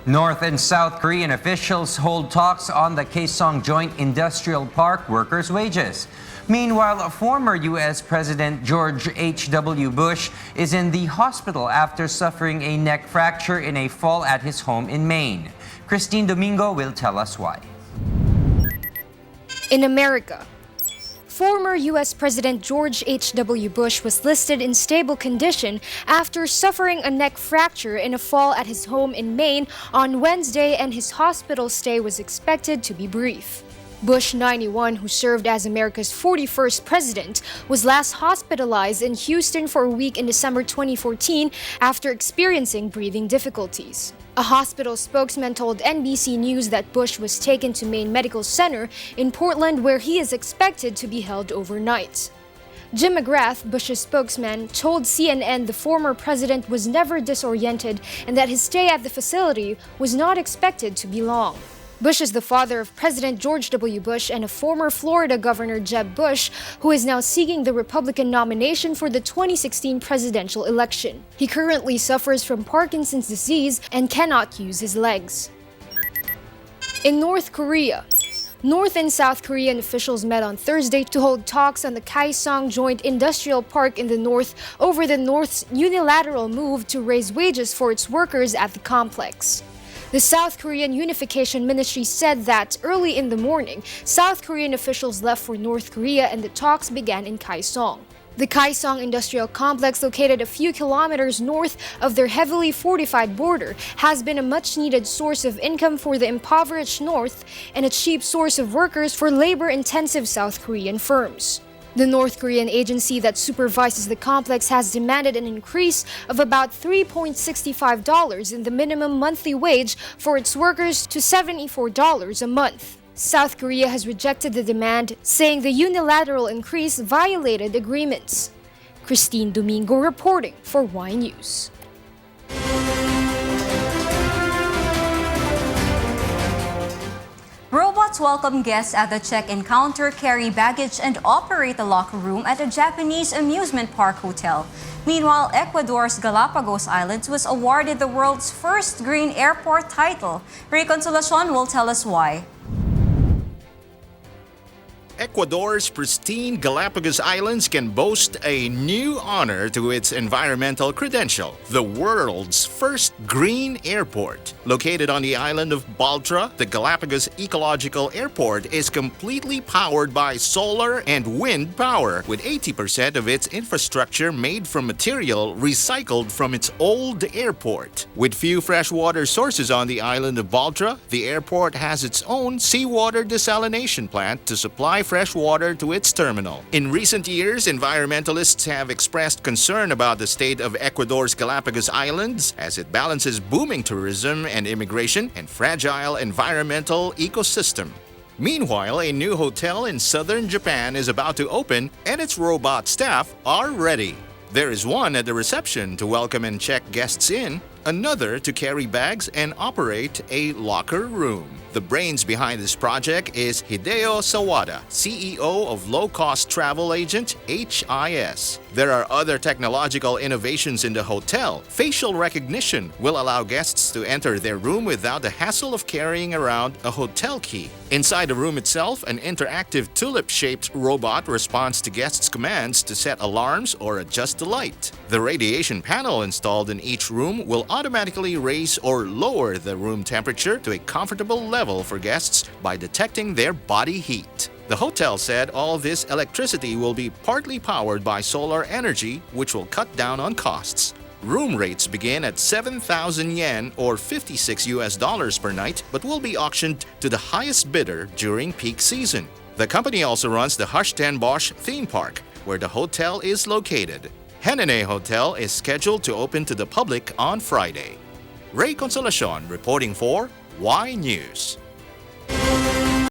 North and South Korean officials hold talks on the Kaesong Joint Industrial Park workers' wages. Meanwhile, former U.S. President George H.W. Bush is in the hospital after suffering a neck fracture in a fall at his home in Maine. Christine Domingo will tell us why. In America, former U.S. President George H.W. Bush was listed in stable condition after suffering a neck fracture in a fall at his home in Maine on Wednesday, and his hospital stay was expected to be brief. Bush, 91, who served as America's 41st president, was last hospitalized in Houston for a week in December 2014 after experiencing breathing difficulties. A hospital spokesman told NBC News that Bush was taken to Maine Medical Center in Portland, where he is expected to be held overnight. Jim McGrath, Bush's spokesman, told CNN the former president was never disoriented and that his stay at the facility was not expected to be long. Bush is the father of President George W. Bush and a former Florida Governor Jeb Bush, who is now seeking the Republican nomination for the 2016 presidential election. He currently suffers from Parkinson's disease and cannot use his legs. In North Korea, North and South Korean officials met on Thursday to hold talks on the Kaesong Joint Industrial Park in the north over the North's unilateral move to raise wages for its workers at the complex. The South Korean Unification Ministry said that early in the morning, South Korean officials left for North Korea and the talks began in Kaesong. The Kaesong Industrial Complex, located a few kilometers north of their heavily fortified border, has been a much-needed source of income for the impoverished North and a cheap source of workers for labor-intensive South Korean firms. The North Korean agency that supervises the complex has demanded an increase of about $3.65 in the minimum monthly wage for its workers to $74 a month. South Korea has rejected the demand, saying the unilateral increase violated agreements. Christine Domingo reporting for Y News. Robots welcome guests at the check-in counter, carry baggage, and operate the locker room at a Japanese amusement park hotel. Meanwhile, Ecuador's Galapagos Islands was awarded the world's first green airport title. Ray Consolacion will tell us why. Ecuador's pristine Galapagos Islands can boast a new honor to its environmental credential, the world's first green airport. Located on the island of Baltra, the Galapagos Ecological Airport is completely powered by solar and wind power, with 80% of its infrastructure made from material recycled from its old airport. With few freshwater sources on the island of Baltra, the airport has its own seawater desalination plant to supply fresh water to its terminal. In recent years, environmentalists have expressed concern about the state of Ecuador's Galapagos Islands as it balances booming tourism and immigration and fragile environmental ecosystem. Meanwhile, a new hotel in southern Japan is about to open and its robot staff are ready. There is one at the reception to welcome and check guests in, another to carry bags and operate a locker room. The brains behind this project is Hideo Sawada, CEO of low-cost travel agent HIS. There are other technological innovations in the hotel. Facial recognition will allow guests to enter their room without the hassle of carrying around a hotel key. Inside the room itself, an interactive tulip-shaped robot responds to guests' commands to set alarms or adjust the light. The radiation panel installed in each room will automatically raise or lower the room temperature to a comfortable level for guests by detecting their body heat. The hotel said all this electricity will be partly powered by solar energy, which will cut down on costs. Room rates begin at 7,000 yen or $56 per night, but will be auctioned to the highest bidder during peak season. The company also runs the Hush-Ten-Bosch theme park, where the hotel is located. Henene Hotel is scheduled to open to the public on Friday. Ray Consolacion reporting for Y News.